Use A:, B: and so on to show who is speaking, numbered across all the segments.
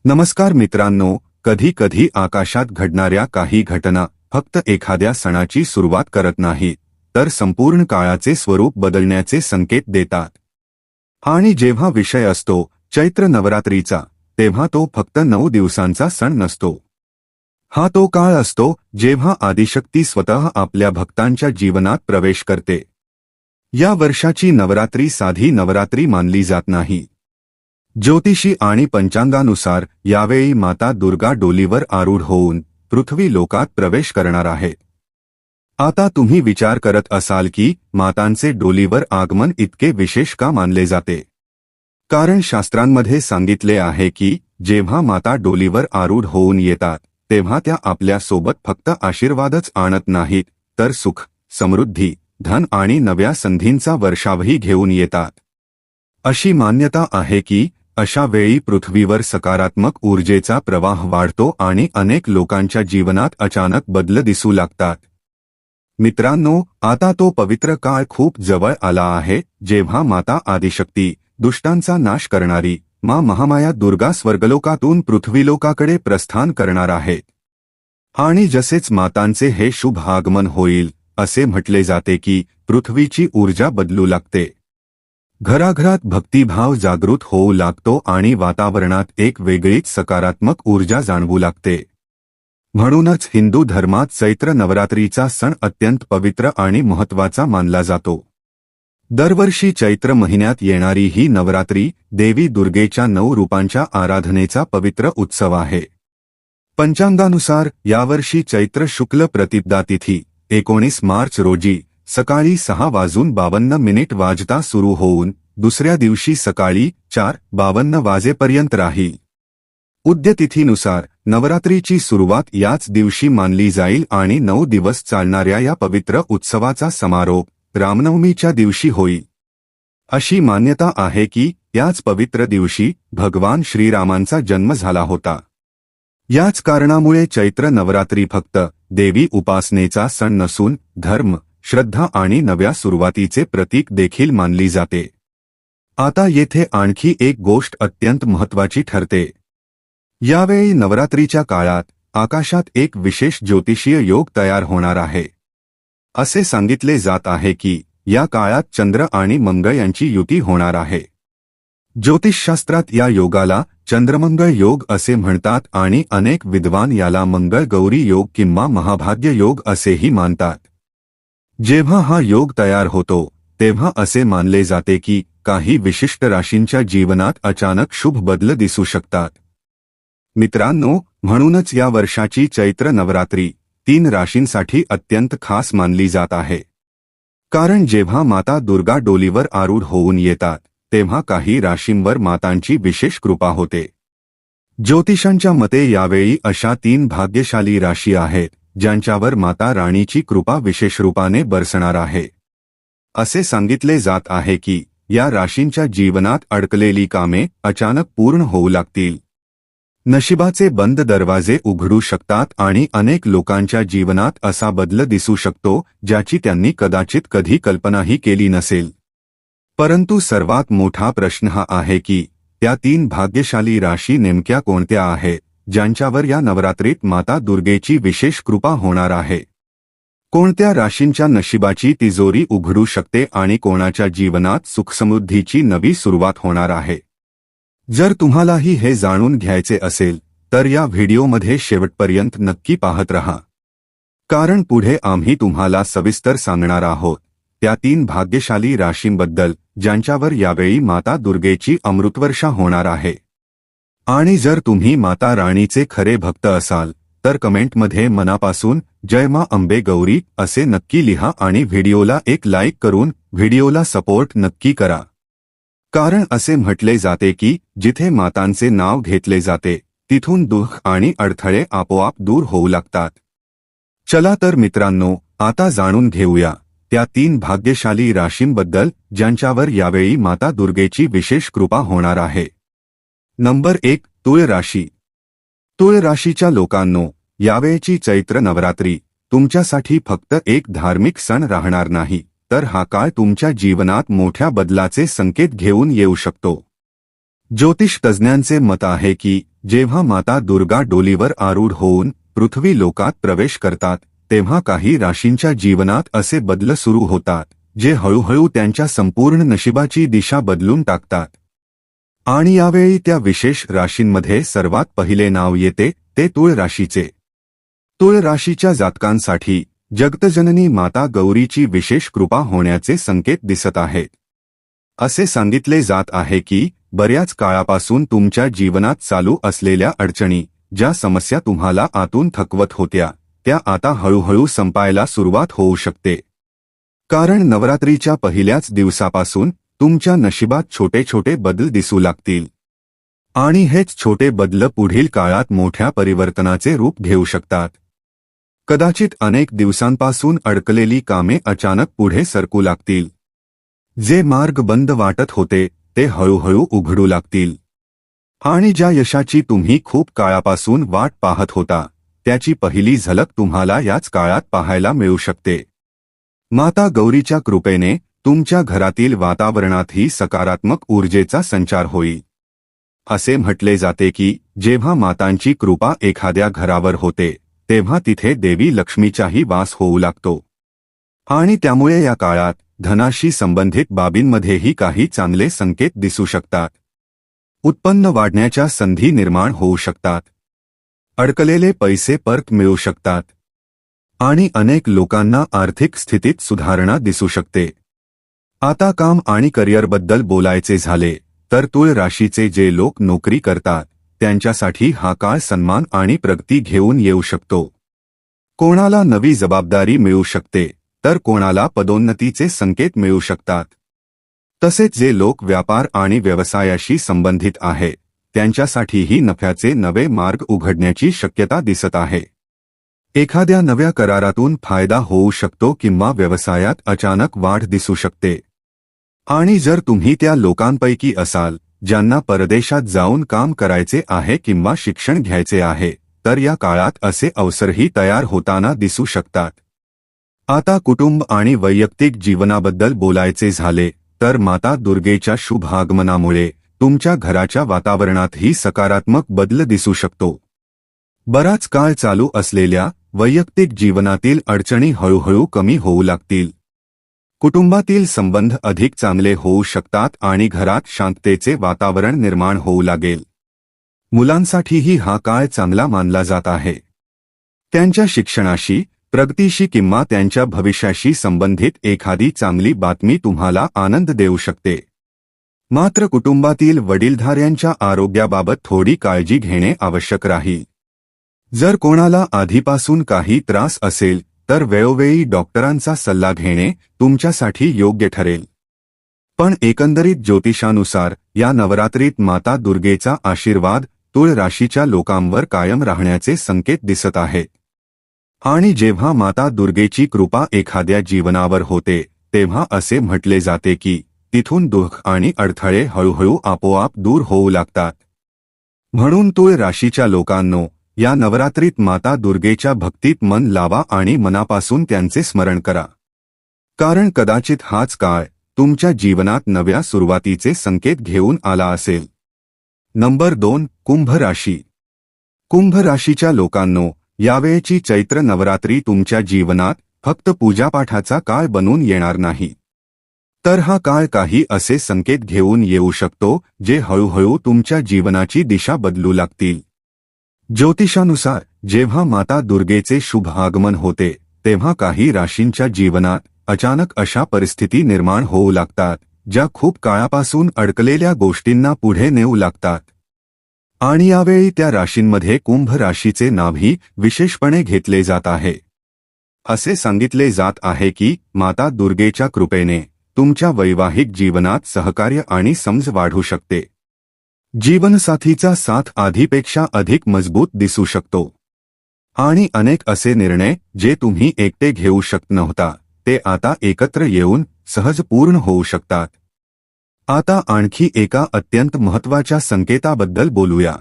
A: नमस्कार मित्रांनो, कधी कधी आकाशात घडणाऱ्या काही घटना फक्त एखाद्या सणाची सुरुवात करत नाहीत, तर संपूर्ण काळाचे स्वरूप बदलण्याचे संकेत देतात। आणि जेव्हा विषय असतो चैत्र नवरात्रीचा, तेव्हा तो फक्त 9 दिवसांचा सण नसतो। हा तो काळ असतो जेव्हा आदिशक्ती स्वतः आपल्या भक्तांच्या जीवनात प्रवेश करते। या वर्षाची नवरात्री साधी नवरात्री मानली जात नाही। ज्योतिषी आणि पंचांगानुसार यावेळी माता दुर्गा डोलीवर आरूढ होऊन पृथ्वी लोकात प्रवेश करणार आहे। आता तुम्ही विचार करत असाल की मातांचे डोलीवर आगमन इतके विशेष का मानले जाते? कारण शास्त्रांमध्ये सांगितले आहे की जेव्हा माता डोलीवर आरूढ होऊन येतात, तेव्हा त्या आपल्या सोबत फक्त आशीर्वादच आणत नाहीत, तर सुख, समृद्धी, धन आणि नव्या संधींचा वर्षावही घेऊन येतात। अशी मान्यता आहे की अशा वेळी पृथ्वीवर सकारात्मक ऊर्जेचा प्रवाह वाढतो आणि अनेक लोकांच्या जीवनात अचानक बदल दिसू लागतात। मित्रांनो, आता तो पवित्र काळ खूप जवळ आला आहे जेव्हा माता आदिशक्ती, दुष्टांचा नाश करणारी मां महामाया दुर्गा स्वर्गलोकातून पृथ्वीलोकाकडे प्रस्थान करणार आहे। आणि जसेच मातांचे हे शुभ आगमन होईल, असे म्हटले जाते की पृथ्वीची ऊर्जा बदलू लागते। घराघरात भक्तिभाव जागृत होऊ लागतो आणि वातावरणात एक वेगळीच सकारात्मक ऊर्जा जाणवू लागते। म्हणूनच हिंदू धर्मात चैत्र नवरात्रीचा सण अत्यंत पवित्र आणि महत्त्वाचा मानला जातो। दरवर्षी चैत्र महिन्यात येणारी ही नवरात्री देवी दुर्गेच्या 9 रूपांच्या आराधनेचा पवित्र उत्सव आहे। पंचांगानुसार यावर्षी चैत्र शुक्ल प्रतिपदा तिथी 19 मार्च रोजी सकाळी 6:52 वाजता सुरू होऊन दुसऱ्या दिवशी सकाळी 4:52 वाजेपर्यंत राहील। उद्यतिथीनुसार नवरात्रीची सुरुवात याच दिवशी मानली जाईल आणि 9 दिवस चालणाऱ्या या पवित्र उत्सवाचा समारोप रामनवमीच्या दिवशी होईल। अशी मान्यता आहे की याच पवित्र दिवशी भगवान श्रीरामांचा जन्म झाला होता। याच कारणामुळे चैत्र नवरात्री फक्त देवी उपासनेचा सण नसून धर्म, श्रद्धा आणि नव्या सुरुवातीचे प्रतीक देखील मानली जाते। आता येथे आणखी एक गोष्ट अत्यंत महत्त्वाची ठरते। यावेळी नवरात्रीच्या काळात आकाशात एक विशेष ज्योतिषीय योग तयार होणार आहे। असे सांगितले जात आहे की या काळात चंद्र आणि मंगळ यांची युती होणार आहे। ज्योतिषशास्त्रात या योगाला चंद्रमंगळ योग असे म्हणतात आणि अनेक विद्वान याला मंगळ गौरी योग किंवा महाभाग्य योग असेही मानतात। जेव्हा हा योग तयार होतो, तेव्हा असे मानले जाते की काही विशिष्ट राशींच्या जीवनात अचानक शुभ बदल दिसू शकतात। मित्रांनो, म्हणूनच या वर्षाची चैत्र नवरात्री 3 राशींसाठी अत्यंत खास मानली जात आहे। कारण जेव्हा माता दुर्गा डोलीवर आरूढ होऊन येतात, तेव्हा काही राशींवर मातांची विशेष कृपा होते। ज्योतिषांच्या मते यावेळी अशा 3 भाग्यशाली राशी आहेत ज्यांच्यावर माता राणीची कृपा विशेष रूपाने बरसणार आहे। असे सांगितले जात आहे की या राशींच्या जीवनात अडकलेली कामे अचानक पूर्ण होऊ लागतील। नशिबाचे बंद दरवाजे उघडू शकतात आणि अनेक लोकांच्या जीवनात असा बदल दिसू शकतो ज्याची त्यांनी कदाचित कधी कल्पनाही केली नसेल। परंतु सर्वात मोठा प्रश्न हा आहे की त्या 3 भाग्यशाली राशी नेमक्या कोणत्या आहेत ज्यांच्यावर या नवरात्रीत माता दुर्गेची विशेष कृपा होणार आहे? कोणत्या राशींच्या नशिबाची तिजोरी उघडू शकते आणि कोणाच्या जीवनात सुखसमृद्धीची नवी सुरुवात होणार आहे? जर तुम्हालाही हे जाणून घ्यायचे असेल तर या व्हिडिओमध्ये शेवटपर्यंत नक्की पाहत रहा। कारण पुढे आम्ही तुम्हाला सविस्तर सांगणार आहोत त्या 3 भाग्यशाली राशींबद्दल ज्यांच्यावर यावेळी माता दुर्गेची अमृतवर्षा होणार आहे। आणि जर तुम्ही माता राणीचे खरे भक्त असाल तर कमेंटमध्ये मनापासून जय मां अंबे गौरी असे नक्की लिहा आणि व्हिडिओला एक लाईक करून व्हिडिओला सपोर्ट नक्की करा। कारण असे म्हटले जाते की जिथे मातांचे नाव घेतले जाते तिथून दुःख आणि अडथळे आपोआप दूर होऊ लागतात। चला तर मित्रांनो, आता जाणून घेऊया त्या 3 भाग्यशाली राशींबद्दल ज्यांच्यावर यावेळी माता दुर्गेची विशेष कृपा होणार आहे। नंबर 1, तुळ राशी। तुळ राशीच्या लोकांनो, यावेळची चैत्र नवरात्री तुमच्यासाठी फक्त एक धार्मिक सण राहणार नाही, तर हा काळ तुमच्या जीवनात मोठ्या बदलाचे संकेत घेऊन येऊ शकतो। ज्योतिष तज्ञांचे मत आहे की जेव्हा माता दुर्गा डोलीवर आरूढ होऊन पृथ्वी लोकात प्रवेश करतात तेव्हा काही राशींच्या जीवनात असे बदल सुरू होतात जे हळूहळू त्यांच्या संपूर्ण नशिबाची दिशा बदलून टाकतात. आणि यावेळी त्या विशेष राशींमध्ये सर्वात पहिले नाव येते ते तुळ राशीचे. तुळ राशीच्या जातकांसाठी जगतजननी माता गौरीची विशेष कृपा होण्याचे संकेत दिसत आहेत. असे सांगितले जात आहे की बऱ्याच काळापासून तुमच्या जीवनात चालू असलेल्या अडचणी, ज्या समस्या तुम्हाला आतून थकवत होत्या, त्या आता हळूहळू संपायला सुरुवात होऊ शकते. कारण नवरात्रीच्या पहिल्याच दिवसापासून तुमच्या नशिबात छोटे छोटे बदल दिसू लागतील. आणि हेच छोटे बदल पुढील काळात मोठ्या परिवर्तनाचे रूप घेऊ शकतात. कदाचित अनेक दिवसांपासून अडकलेली कामे अचानक पुढे सरकू लागतील. जे मार्ग बंद वाटत होते ते हळूहळू उघडू लागतील. आणि ज्या यशाची तुम्ही खूप काळापासून वाट पाहत होता त्याची पहिली झलक तुम्हाला याच काळात पाहायला मिळू शकते. माता गौरीच्या कृपेने तुमच्या घरातील वातावरणातही सकारात्मक ऊर्जेचा संचार होईल. असे म्हटले जाते की जेव्हा मातांची कृपा एखाद्या घरावर होते तेव्हा तिथे देवी लक्ष्मीचाही वास होऊ लागतो. आणि त्यामुळे या काळात धनाशी संबंधित बाबींमध्येही काही चांगले संकेत दिसू शकतात. उत्पन्न वाढण्याच्या संधी निर्माण होऊ शकतात. अडकलेले पैसे परत मिळू शकतात. आणि अनेक लोकांना आर्थिक स्थितीत सुधारणा दिसू शकते. आता काम आणि करिअरबद्दल बोलायचे झाले तर तुळ राशीचे जे लोक नोकरी करतात त्यांच्यासाठी हा काळ सन्मान आणि प्रगती घेऊन येऊ शकतो. कोणाला नवी जबाबदारी मिळू शकते तर कोणाला पदोन्नतीचे संकेत मिळू शकतात. तसेच जे लोक व्यापार आणि व्यवसायाशी संबंधित आहेत त्यांच्यासाठीही नफ्याचे नवे मार्ग उघडण्याची शक्यता दिसत आहे. एखाद्या नव्या करारातून फायदा होऊ शकतो किंवा व्यवसायात अचानक वाढ दिसू शकते. आणि जर तुम्ही त्या लोकांपैकी असाल ज्यांना परदेशात जाऊन काम करायचे आहे किंवा शिक्षण घ्यायचे आहे तर या काळात असे अवसरही तयार होताना दिसू शकतात. आता कुटुंब आणि वैयक्तिक जीवनाबद्दल बोलायचे झाले तर माता दुर्गेच्या शुभ आगमनामुळे तुमच्या घराच्या वातावरणातही सकारात्मक बदल दिसू शकतो. बराच काळ चालू असलेल्या वैयक्तिक जीवनातील अडचणी हळूहळू कमी होऊ लागतील. कुटुंबातील संबंध अधिक चांगले होऊ शकतात आणि घरात शांततेचे वातावरण निर्माण होऊ लागेल. मुलांसाठीही हा काळ चांगला मानला जात आहे. त्यांच्या शिक्षणाशी, प्रगतीशी किंवा त्यांच्या भविष्याशी संबंधित एखादी चांगली बातमी तुम्हाला आनंद देऊ शकते. मात्र कुटुंबातील वडीलधाऱ्यांच्या आरोग्याबाबत थोडी काळजी घेणे आवश्यक राहील. जर कोणाला आधीपासून काही त्रास असेल तर वेळोवेळी डॉक्टरांचा सल्ला घेणे तुमच्यासाठी योग्य ठरेल. पण एकंदरीत ज्योतिषानुसार या नवरात्रीत माता दुर्गेचा आशीर्वाद तुळ राशीच्या लोकांवर कायम राहण्याचे संकेत दिसत आहेत. आणि जेव्हा माता दुर्गेची कृपा एखाद्या जीवनावर होते तेव्हा असे म्हटले जाते की तिथून दुःख आणि अडथळे हळूहळू आपोआप दूर होऊ लागतात. म्हणून तुळ राशीच्या लोकांनो, या नवरात्रीत माता दुर्गेच्या भक्तीत मन लावा आणि मनापासून त्यांचे स्मरण करा. कारण कदाचित हाच काळ तुमच्या जीवनात नव्या सुरुवातीचे संकेत घेऊन आला असेल. नंबर 2. कुंभ राशी. कुंभ राशीच्या लोकांनो, यावेळची चैत्र नवरात्री तुमच्या जीवनात फक्त पूजापाठाचा काळ बनून येणार नाही, तर हा काळ काही असे संकेत घेऊन येऊ शकतो जे हळूहळू तुमच्या जीवनाची दिशा बदलू लागतील. ज्योतिषानुसार जेव्हा माता दुर्गेचे शुभ आगमन होते तेव्हा काही राशींच्या जीवनात अचानक अशा परिस्थिती निर्माण होऊ लागतात ज्या खूप काळापासून अडकलेल्या गोष्टींना पुढे नेऊ लागतात. आणि यावेळी त्या राशींमध्ये कुंभ राशीचे नावही विशेषपणे घेतले जात आहे. असे सांगितले जात आहे की माता दुर्गेच्या कृपेने तुमच्या वैवाहिक जीवनात सहकार्य आणि समज वाढू शकते. जीवनसाथीचा साथ आधीपेक्षा अधिक मजबूत दिसू शकतो. आणि अनेक असे निर्णय जे तुम्ही एकटे घेऊ शकत नव्हता ते आता एकत्र येऊन सहज पूर्ण होऊ शकतात. आता आणखी एका अत्यंत महत्त्वाच्या संकेताबद्दल बोलूया.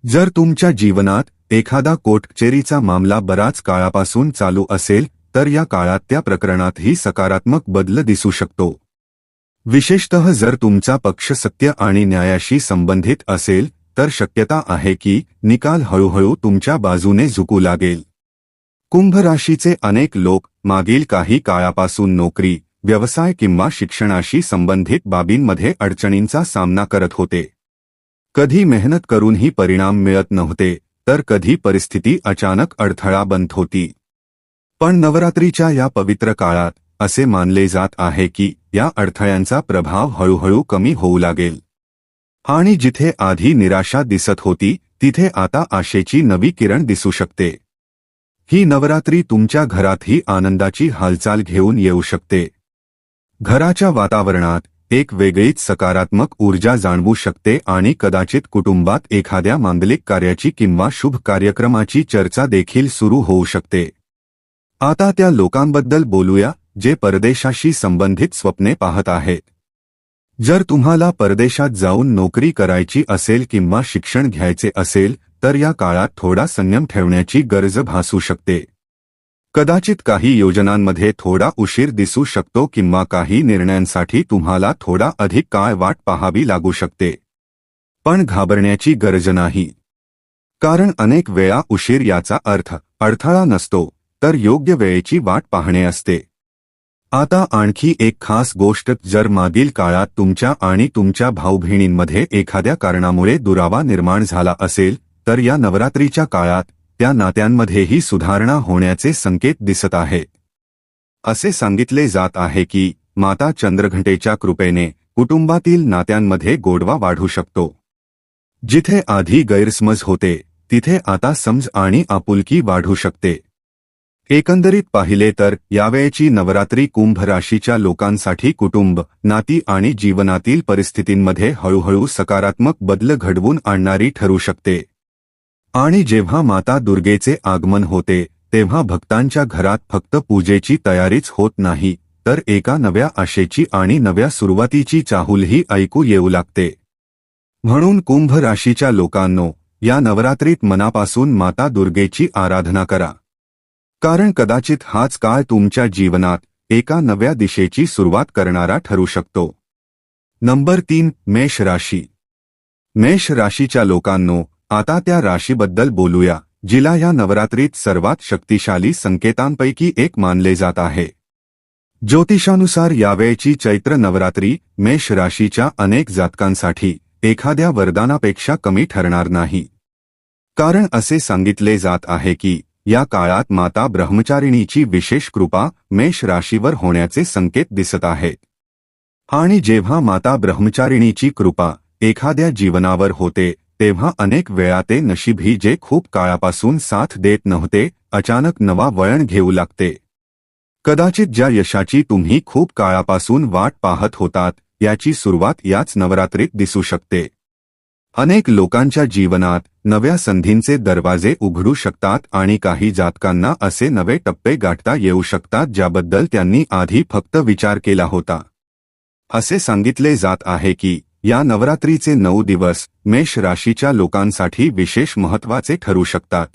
A: जर तुमच्या जीवनात एखादा कोर्ट-कचेरीचा मामला बराच काळापासून चालू असेल तर या काळात त्या प्रकरणातही सकारात्मक बदल दिसू शकतो. विशेषतः जर तुमचा पक्ष सत्य आणि न्यायाशी संबंधित असेल तर शक्यता आहे की निकाल हळूहळू तुमच्या बाजूने झुकू लागेल. कुंभ राशीचे अनेक लोक मागील काही काळापासून नोकरी, व्यवसाय किंवा शिक्षणाशी संबंधित बाबींमध्ये अडचणींचा सामना करत होते. कधी मेहनत करूनही परिणाम मिळत नव्हते, तर कधी परिस्थिती अचानक अडथळा बनत होती. पण नवरात्रीच्या या पवित्र काळात असे मानले जात आहे की या अडथळ्यांचा प्रभाव हळूहळू कमी होऊ लागेल आणि जिथे आधी निराशा दिसत होती तिथे आता आशेची नवी किरण दिसू शकते. ही नवरात्री तुमच्या घरातही आनंदाची हालचाल घेऊन येऊ शकते. घराच्या वातावरणात एक वेगळीच सकारात्मक ऊर्जा जाणवू शकते आणि कदाचित कुटुंबात एखाद्या मांगलिक कार्याची किंवा शुभ कार्यक्रमाची चर्चा देखील सुरू होऊ शकते. आता त्या लोकांबद्दल बोलूया जे परदेशाशी संबंधित स्वप्ने पाहत आहेत. जर तुम्हाला परदेशात जाऊन नोकरी करायची असेल किंवा शिक्षण घ्यायचे असेल तर या काळात थोडा संयम ठेवण्याची गरज भासू शकते. कदाचित काही योजनांमध्ये थोडा उशीर दिसू शकतो किंवा काही निर्णयांसाठी तुम्हाला थोडा अधिक काळ वाट पाहावी लागू शकते. पण घाबरण्याची गरज नाही, कारण अनेक वेळा उशीर याचा अर्थ अडथळा नसतो, तर योग्य वेळेची वाट पाहणे असते. आता आणखी एक खास गोष्ट, जर मागील काळात तुमच्या आणि तुमच्या भाऊ-बहिणींमध्ये एखाद्या कारणामुळे दुरावा निर्माण झाला असेल तर या नवरात्रीच्या काळात त्या नात्यांमध्येही सुधारणा होण्याचे संकेत दिसत आहेत. असे सांगितले जात आहे की माता चंद्रघंटेच्या कृपेने कुटुंबातील नात्यांमध्ये गोडवा वाढू शकतो. जिथे आधी गैरसमज होते तिथे आता समज आणि आपुलकी वाढू शकते. एकंदरीत पाहिले तर यावेळची नवरात्री कुंभ राशीच्या लोकांसाठी कुटुंब, नाती आणि जीवनातील परिस्थितींमध्ये हळूहळू सकारात्मक बदल घडवून आणणारी ठरू शकते. आणि जेव्हा माता दुर्गेचे आगमन होते तेव्हा भक्तांच्या घरात फक्त पूजेची तयारीच होत नाही, तर एका नव्या आशेची आणि नव्या सुरुवातीची चाहूलही ऐकू येऊ लागते. म्हणून कुंभ राशीच्या लोकांनो, या नवरात्रीत मनापासून माता दुर्गेची आराधना करा, कारण कदाचित हाच काळ तुमच्या जीवनात एका नव्या दिशेची सुरुवात करणारा ठरू शकतो. नंबर 3, मेष राशी. मेष राशीच्या लोकांनो, आता त्या राशीबद्दल बोलूया जिला या नवरात्रीत सर्वात शक्तिशाली संकेतांपैकी एक मानले जात आहे. ज्योतिषानुसार यावेळची चैत्र नवरात्री मेष राशीच्या अनेक जातकांसाठी एखाद्या वरदानापेक्षा कमी ठरणार नाही. कारण असे सांगितले जात आहे की या काळात माता ब्रह्मचारिणीची विशेष कृपा मेष राशीवर होण्याचे संकेत दिसत आहेत. आणि जेव्हा माता ब्रह्मचारिणीची कृपा एखाद्या जीवनावर होते तेव्हा अनेक वेळा ते नशीबही जे खूप काळापासून साथ देत नव्हते अचानक नवा वळण घेऊ लागते. कदाचित ज्या यशाची तुम्ही खूप काळापासून वाट पाहत होतात याची सुरुवात याच नवरात्रीत दिसू शकते. अनेक लोकांच्या जीवनात नव्या संधींचे दरवाजे उघडू शकतात आणि काही जातकांना असे नवे टप्पे गाठता येऊ शकतात ज्याबद्दल त्यांनी आधी फक्त विचार केला होता. असे सांगितले जात आहे की या नवरात्रीचे 9 दिवस मेष राशीच्या लोकांसाठी विशेष महत्त्वाचे ठरू शकतात.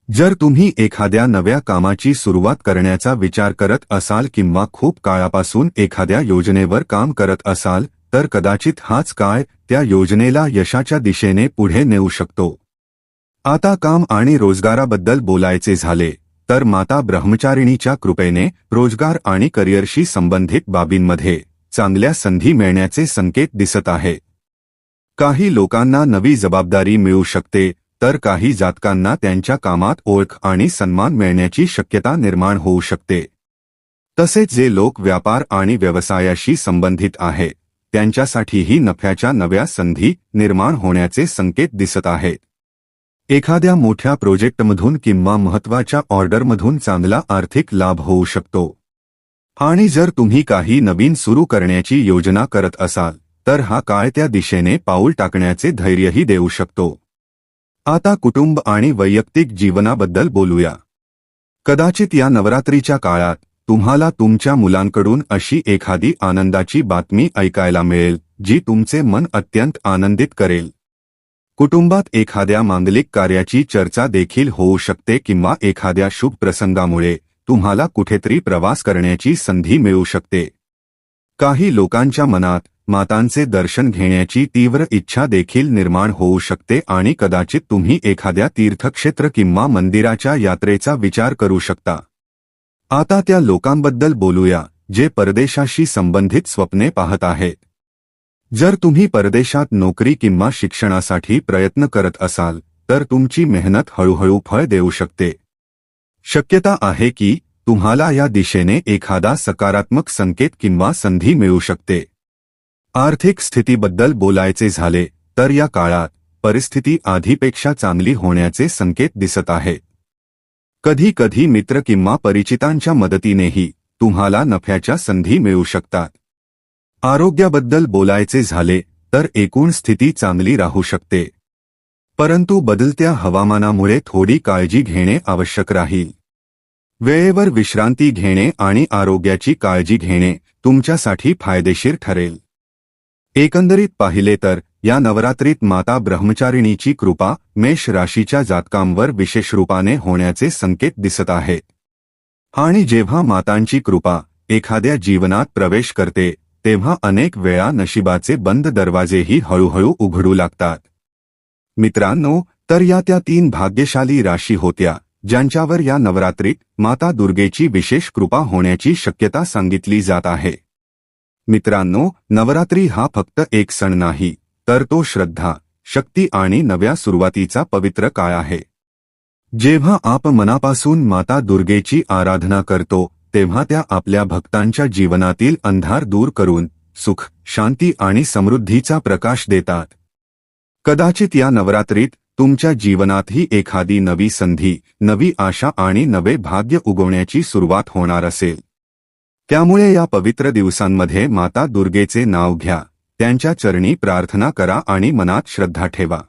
A: जर तुम्ही एखाद्या नव्या कामाची सुरुवात करण्याचा विचार करत असाल किंवा खूप काळापासून एखाद्या योजनेवर काम करत असाल तर कदाचित हाच काळ त्या योजनेला यशाच्या दिशेने पुढे नेऊ शकतो. आता काम आणि रोजगाराबद्दल बोलायचे झाले तर माता ब्रह्मचारिणीच्या कृपेने रोजगार आणि करिअरशी संबंधित बाबींमध्ये चांगल्या संधी मिळण्याचे संकेत दिसत आहे. काही लोकांना नवी जबाबदारी मिळू शकते तर काही जातकांना त्यांच्या कामात ओळख आणि सन्मान मिळण्याची शक्यता निर्माण होऊ शकते. तसेच जे लोक व्यापार आणि व्यवसायाशी संबंधित आहेत त्यांच्यासाठीही नफ्याच्या नव्या संधी निर्माण होण्याचे संकेत दिसत आहेत. एखाद्या मोठ्या प्रोजेक्टमधून किंवा महत्त्वाच्या ऑर्डरमधून चांगला आर्थिक लाभ होऊ शकतो. आणि जर तुम्ही काही नवीन सुरू करण्याची योजना करत असाल तर हा काळ त्या दिशेने पाऊल टाकण्याचे धैर्यही देऊ शकतो. आता कुटुंब आणि वैयक्तिक जीवनाबद्दल बोलूया. कदाचित या नवरात्रीच्या काळात तुम्हाला तुमच्या मुलांकडून अशी एखादी आनंदाची बातमी ऐकायला मिळेल जी तुमचे मन अत्यंत आनंदित करेल. कुटुंबात एखाद्या मांगलिक कार्याची चर्चा देखील होऊ शकते किंवा एखाद्या शुभ प्रसंगामुळे तुम्हाला कुठेतरी प्रवास करण्याची संधी मिळू शकते. काही लोकांच्या मनात मातांचे दर्शन घेण्याची तीव्र इच्छा देखील निर्माण होऊ शकते आणि कदाचित तुम्ही एखाद्या तीर्थक्षेत्र किंवा मंदिराच्या यात्रेचा विचार करू शकता. आता त्या लोकांबद्दल बोलूया जे परदेशाशी संबंधित स्वप्ने पाहत आहेत. जर तुम्ही परदेशात नोकरी किंवा शिक्षणासाठी प्रयत्न करत असाल तर तुमची मेहनत हळूहळू फळ देऊ शकते. शक्यता आहे की तुम्हाला या दिशेने एखादा सकारात्मक संकेत किंवा संधी मिळू शकते. आर्थिक स्थितीबद्दल बोलायचे झाले तर या काळात परिस्थिती आधीपेक्षा चांगली होण्याचे संकेत दिसत आहेत. कधी कधी मित्र किंवा परिचितांच्या मदतीनेही तुम्हाला नफ्याच्या संधी मिळू शकतात. आरोग्याबद्दल बोलायचे झाले तर एकूण स्थिती चांगली राहू शकते, परंतु बदलत्या हवामानामुळे थोडी काळजी घेणे आवश्यक राहील. वेळेवर विश्रांती घेणे आणि आरोग्याची काळजी घेणे तुमच्यासाठी फायदेशीर ठरेल. एकंदरीत पाहिले तर या नवरात्रीत माता ब्रह्मचारिणीची कृपा मेष राशीच्या जातकांवर विशेष रूपाने होण्याचे संकेत दिसत आहेत. आणि जेव्हा मातांची कृपा एखाद्या जीवनात प्रवेश करते तेव्हा अनेक वेळा नशिबाचे बंद दरवाजेही हळूहळू उघडू लागतात. मित्रांनो, तर या त्या 3 भाग्यशाली राशी होत्या ज्यांच्यावर या नवरात्रीत माता दुर्गेची विशेष कृपा होण्याची शक्यता सांगितली जात आहे. मित्रांनो, नवरात्री हा फक्त एक सण नाही, तर तो श्रद्धा, शक्ती आणि नव्या सुरुवातीचा पवित्र काळ आहे. जेव्हा आपण मनापासून माता दुर्गेची आराधना करतो तेव्हा त्या आपल्या भक्तांच्या जीवनातील अंधार दूर करून सुख, शांती आणि समृद्धीचा प्रकाश देतात. कदाचित या नवरात्रीत तुमच्या जीवनातही एखादी नवी संधी, नवी आशा आणि नवे भाग्य उगवण्याची सुरुवात होणार असेल. त्यामुळे या पवित्र दिवसांमध्ये माता दुर्गेचे नाव घ्या, त्यांच्या चरणी प्रार्थना करा आणि मनात श्रद्धा ठेवा.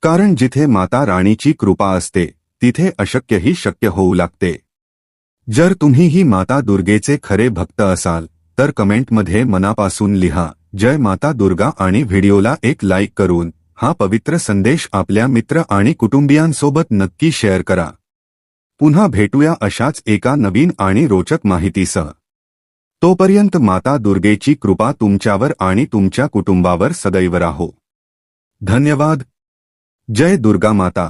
A: कारण जिथे माता राणीची कृपा असते तिथे अशक्यही शक्य होऊ लागते. जर तुम्हीही माता दुर्गेचे खरे भक्त असाल तर कमेंटमध्ये मनापासून लिहा जय माता दुर्गा आणि व्हिडिओला एक लाईक करून हा पवित्र संदेश आपल्या मित्र आणि कुटुंबियांसोबत नक्की शेअर करा. पुन्हा भेटूया अशाच एका नवीन आणि रोचक माहितीसह. तोपर्यंत माता दुर्गेची कृपा तुमच्यावर आणि तुमच्या कुटुंबावर सदैव राहो. धन्यवाद. जय दुर्गा माता.